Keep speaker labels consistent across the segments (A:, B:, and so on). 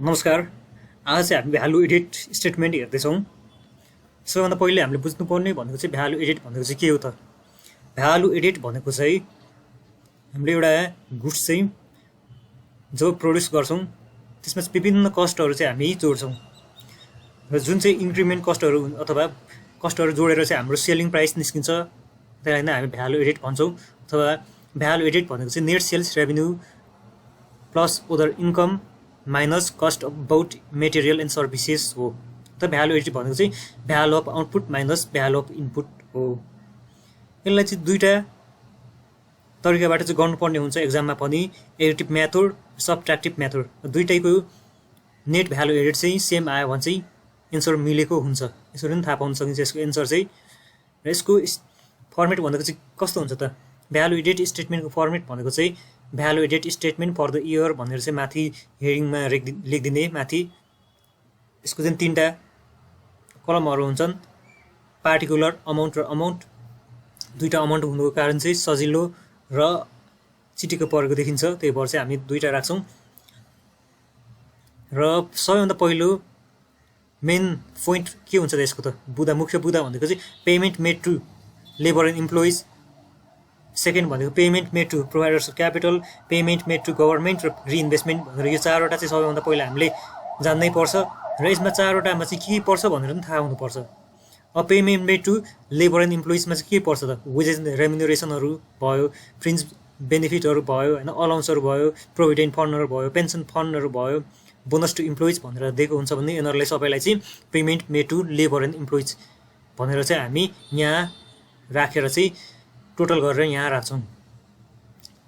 A: नमस्कार। आज चाहिँ हामी भ्यालु एडिट स्टेटमेन्ट हेर्दैछौँ। सबैभन्दा पहिले हामीले बुझ्नुपर्ने भनेको चाहिँ भ्यालु एडिट भनेको चाहिँ के हो त? भ्यालु एडिट भनेको चाहिँ हामीले एउटा गुड्स चाहिँ जो प्रड्युस गर्छौँ त्यसमा चाहिँ विभिन्न कस्टहरू चाहिँ हामी जोड्छौँ र जुन चाहिँ इन्क्रिमेन्ट कस्टहरू अथवा कस्टहरू जोडेर चाहिँ हाम्रो सेलिङ प्राइस निस्किन्छ त्यसलाई नै हामी भ्यालु एडिट भन्छौँ। अथवा भ्यालु एडिट भनेको चाहिँ net sales revenue plus other income minus cost of both material and services हो। त भ्यालु एडिट भनेको चाहिँ value of output minus value of input हो। यसलाई चाहिँ दुईवटा तरिकाबाट चाहिँ गर्नुपर्ने हुन्छ एक्जाममा पनि, एडिटिभ मेथड, सब्ट्र्याक्टिभ मेथड। दुईटैको नेट भ्यालु एडिट चाहिँ सेम आयो भने चाहिँ एन्सर मिलेको हुन्छ। यसरी पनि थाहा पाउन सकिन्छ यसको एन्सर चाहिँ। र यसको फर्मेट भनेको चाहिँ कस्तो हुन्छ त? भ्यालु एडिट स्टेटमेन्टको फर्मेट भनेको चाहिँ value added statement for the year भनेर चाहिँ माथि हेडिङमा लेखिदिने। माथि यसको चाहिँ तीनवटा कलमहरू हुन्छन्, पार्टिकुलर, अमाउन्ट र अमाउन्ट। दुईवटा अमाउन्ट हुनुको कारण चाहिँ सजिलो र चिटिक्क परेको देखिन्छ, त्यही भएर चाहिँ हामी दुईवटा राख्छौँ। र सबैभन्दा पहिलो मेन पोइन्ट के हुन्छ त यसको त? मुख्य बुदा भनेको चाहिँ payment made to labour and employees. Second भनेको payment made to providers of capital, payment made to government र रिइन्भेस्टमेन्ट भनेर यो चारवटा चाहिँ सबैभन्दा पहिला हामीले जान्नै पर्छ। र यसमा चारवटामा चाहिँ के पर्छ भनेर पनि थाहा हुनुपर्छ। अब payment made to labour and इम्प्लोइजमा चाहिँ के पर्छ त? वेजेस रेम्युनरेसनहरू भयो, फ्रिन्ज बेनिफिटहरू भयो, होइन, अलाउन्सहरू भयो, प्रोभिडेन्ट फन्डहरू भयो, पेन्सन फन्डहरू भयो, बोनस टु इम्प्लोइज भनेर दिएको हुन्छ भने यिनीहरूलाई सबैलाई चाहिँ payment made to labour and employees भनेर चाहिँ हामी यहाँ राखेर चाहिँ टोटल गरेर यहाँ राख्छौँ।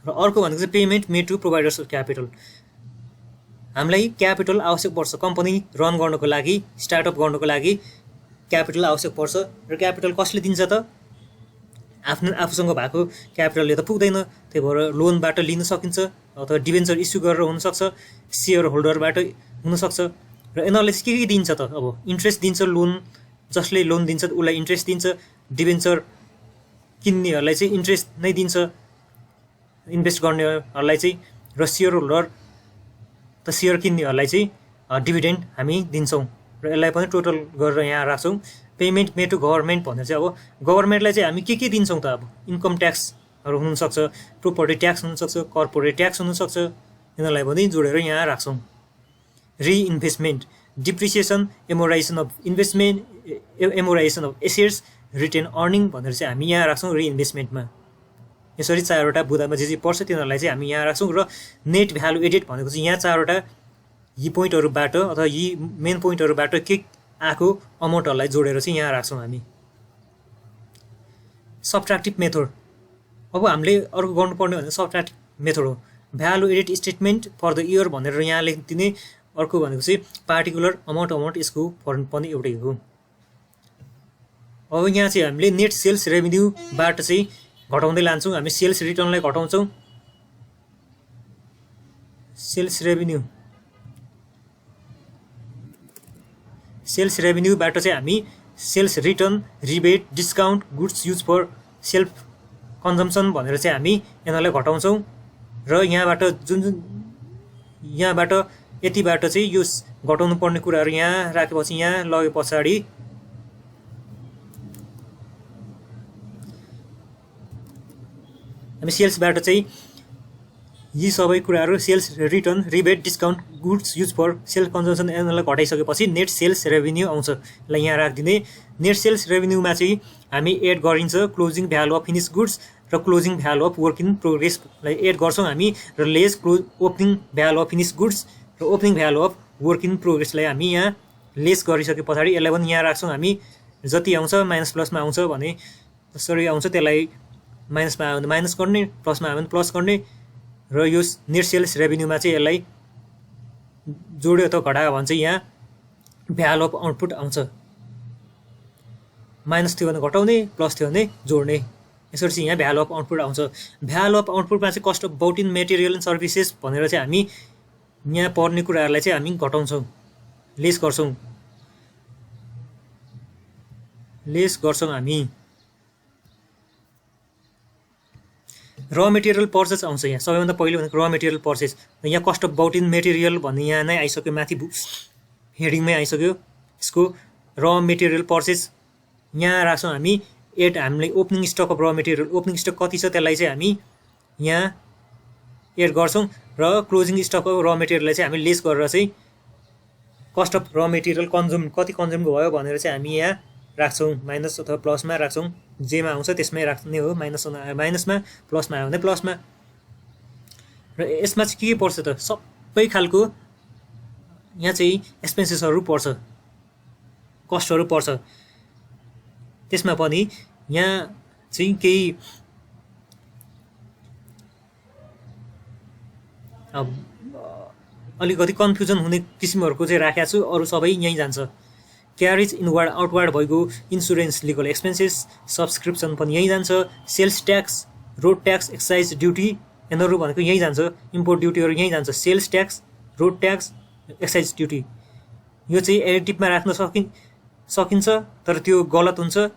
A: र अर्को भनेको चाहिँ payment made to providers of capital. हामीलाई क्यापिटल आवश्यक पर्छ कम्पनी रन गर्नको लागि, स्टार्टअप गर्नको लागि क्यापिटल आवश्यक पर्छ। र क्यापिटल कसले दिन्छ त? आफूसँग भएको क्यापिटलले त पुग्दैन, त्यही भएर लोनबाट लिन सकिन्छ अथवा डिबेन्चर इस्यु गरेर हुनसक्छ, सेयर होल्डरबाट हुनसक्छ। र यिनीहरूले चाहिँ के दिन्छ त? अब इन्ट्रेस्ट दिन्छ, लोन जसले लोन दिन्छ उसलाई इन्ट्रेस्ट दिन्छ, डिबेन्चर किन्नेहरूलाई चाहिँ इन्ट्रेस्ट नै दिन्छ, इन्भेस्ट गर्नेहरूलाई चाहिँ, र सेयर होल्डर त सेयर किन्नेहरूलाई चाहिँ डिभिडेन्ड हामी दिन्छौँ। र यसलाई पनि टोटल गरेर यहाँ राख्छौँ। पेमेन्ट मेड टु गभर्मेन्ट भनेर चाहिँ अब गभर्मेन्टलाई चाहिँ हामी के दिन्छौँ त? अब इन्कम ट्याक्सहरू हुनसक्छ, प्रोपर्टी ट्याक्स हुनसक्छ, कर्पोरेट ट्याक्स हुनसक्छ, यिनीहरूलाई पनि जोडेर यहाँ राख्छौँ। Reinvestment, depreciation, amortization of investment, amortization of assets, retained earning भनेर चाहिँ हामी यहाँ राख्छौँ रिइन्भेस्टमेन्टमा। यसरी चारवटा बुदामा जे पर्छ तिनीहरूलाई चाहिँ हामी यहाँ राख्छौँ। र नेट भ्यालु एडिट भनेको चाहिँ यहाँ चारवटा यी पोइन्टहरूबाट अथवा यी मेन पोइन्टहरूबाट के आएको अमाउन्टहरूलाई जोडेर चाहिँ यहाँ राख्छौँ हामी। सब्ट्र्याक्टिभ मेथड, अब हामीले अर्को गर्नुपर्ने भनेको सब्ट्र्याक्टिभ मेथड हो। Value added statement for the year भनेर यहाँ लेखिदिने। अर्को भनेको चाहिँ पार्टिकुलर अमाउन्ट, यसको फर्म पनि एउटै हो। अब यहाँ चाहिँ हामीले नेट सेल्स रेभेन्यूबाट चाहिँ घटाउँदै लान्छौँ। हामी सेल्स रिटर्नलाई घटाउँछौँ। सेल्स रेभेन्यूबाट चाहिँ हामी sales return, rebate, discount, goods use for self consumption भनेर चाहिँ हामी यिनीहरूलाई घटाउँछौँ। र यहाँबाट यहाँबाट यतिबाट चाहिँ यो घटाउनु पर्ने कुराहरू यहाँ राखेपछि यहाँ लगे पछाडि हामी सेल्सबाट चाहिँ यी सबै कुराहरू sales return, rebate, discount, goods use for self consumption यिनीहरूलाई घटाइसकेपछि नेट सेल्स रेभेन्यू आउँछ। यसलाई यहाँ राखिदिने। नेट सेल्स रेभेन्यूमा चाहिँ हामी एड गरिन्छ closing value of finish goods र closing value of work in प्रोग्रेसलाई एड गर्छौँ हामी, र less opening value of finish goods र opening value of work in प्रोग्रेसलाई हामी यहाँ लेस गरिसके पछाडि यसलाई पनि यहाँ राख्छौँ हामी। जति आउँछ माइनस प्लसमा आउँछ भने जसरी आउँछ त्यसलाई माइनसमा आयो भने माइनस गर्ने, प्लसमा आयो भने प्लस गर्ने। र यो नेट सेल्स रेभेन्यूमा चाहिँ यसलाई जोड्यो अथवा घटायो भने चाहिँ यहाँ भ्यालु अफ आउटपुट आउँछ। माइनस थियो भने घटाउने, प्लस थियो भने जोड्ने। यसरी चाहिँ यहाँ भ्यालु अफ आउटपुट आउँछ। भ्यालु अफ आउटपुटमा चाहिँ cost of both in material and services भनेर चाहिँ हामी यहाँ पर्ने कुराहरूलाई चाहिँ हामी घटाउँछौँ, लेस गर्छौँ हामी। र मेटेरियल पर्चेस आउँछ यहाँ सबैभन्दा पहिलो भनेको र मेटेरियल पर्चेस यहाँ cost of bought in material भन्ने यहाँ नै आइसक्यो माथि हेडिङमै आइसक्यो यसको र मेटेरियल पर्चेस यहाँ राख्छौँ हामी एट हामीले ओपनिङ स्टक अफ र मेटेरियल ओपनिङ स्टक कति छ त्यसलाई चाहिँ हामी यहाँ एड गर्छौँ र क्लोजिङ स्टक अफ र मेटेरियललाई चाहिँ हामी लेस गरेर चाहिँ कस्ट अफ र मेटेरियल कन्ज्युम कति कन्ज्युम भयो भनेर चाहिँ हामी यहाँ राख्छौँ माइनस अथवा प्लसमा राख्छौँ जेमा आउँछ त्यसमै राख्ने हो माइनसमा प्लसमा आयो भने प्लसमा र यसमा चाहिँ के पर्छ त सबै खालको यहाँ चाहिँ एक्सपेन्सेसहरू पर्छ कस्टहरू पर्छ त्यसमा पनि यहाँ चाहिँ केही अलिकति कन्फ्युजन हुने किसिमहरूको चाहिँ राखेको छु अरू सबै यहीँ जान्छ क्यारेज इनवार्ड आउटवार्ड भएको इन्सुरेन्स लिगल एक्सपेन्सेस सब्सक्रिप्सन पनि यहीँ जान्छ sales tax road tax excise duty यिनीहरू भनेको यहीँ जान्छ इम्पोर्ट ड्युटीहरू यहीँ जान्छ sales tax road tax excise duty यो चाहिँ एडिटिभमा राख्न सकिन्छ तर त्यो गलत हुन्छ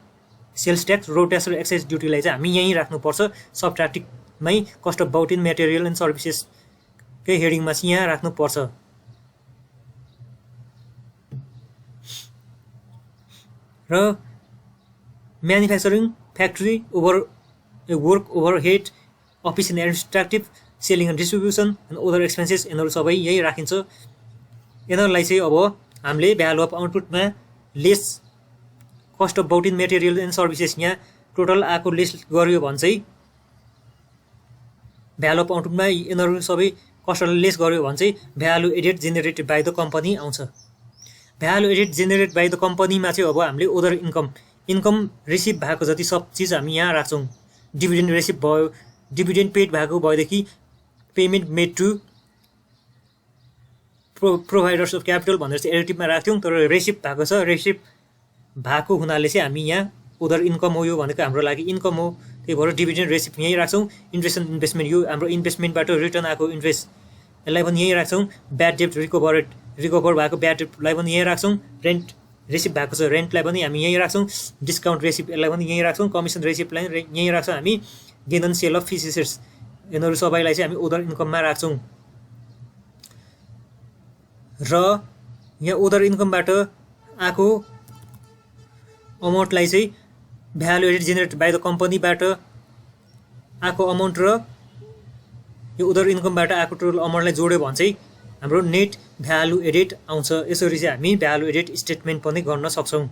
A: सेल्स ट्याक्स रोड ट्याक्स र एक्साइज ड्युटीलाई चाहिँ हामी यहीँ राख्नुपर्छ सबट्र्याक्टिभमै cost of bought in material and सर्भिसेसकै हेडिङमा चाहिँ यहाँ राख्नुपर्छ र manufacturing factory work overhead office and administrative selling and distribution and other expenses यिनीहरू सबै यही राखिन्छ यिनीहरूलाई चाहिँ अब हामीले भ्यालु अफ आउटपुटमा less cost of bought in material and services यहाँ टोटल आएको लेस गर्यो भने चाहिँ भ्यालु अफ आउटपुटमा यिनीहरू सबै कस्टलाई लेस गर्यो भने चाहिँ value added generated by the company आउँछ value added generate by the कम्पनीमा चाहिँ अब हामीले अदर इन्कम रिसिभ भएको जति सब चिज हामी यहाँ राख्छौँ डिभिडेन्ड रिसिभ भयो डिभिडेन्ड पेड भएको भएदेखि payment made to providers of capital भनेर चाहिँ एडिटिभमा राख्थ्यौँ तर रिसिभ भएको छ रिसिभ भएको हुनाले चाहिँ हामी यहाँ अदर इन्कम हो यो भनेको हाम्रो लागि इन्कम हो त्यही भएर डिभिडेन्ड रिसिभ यहीँ राख्छौँ इन्ट्रेस्ट एन्ड इन्भेस्टमेन्ट यो हाम्रो इन्भेस्टमेन्टबाट रिटर्न आएको इन्ट्रेस्ट यसलाई पनि यहीँ राख्छौँ ब्याड डेब्ट रिकभर भएको ब्याड डेब्टलाई पनि यहीँ राख्छौँ रेन्ट रिसिभ भएको छ रेन्टलाई पनि हामी यहीँ राख्छौँ डिस्काउन्ट रेसिभ यसलाई पनि यहीँ राख्छौँ कमिसन रेसिभलाई यहीँ राख्छौँ हामी gain and sale of faeces यिनीहरू सबैलाई चाहिँ हामी अदर इन्कममा राख्छौँ र यहाँ अदर इन्कमबाट आएको अमाउन्टलाई चाहिँ value added generate by the कम्पनीबाट आएको अमाउन्ट र यो अदर इन्कमबाट आएको टोटल अमाउन्टलाई जोड्यो भने चाहिँ हाम्रो नेट भ्यालु एडेड आउँछ यसरी चाहिँ हामी भ्यालु एडेड स्टेटमेन्ट पनि गर्न सक्छौँ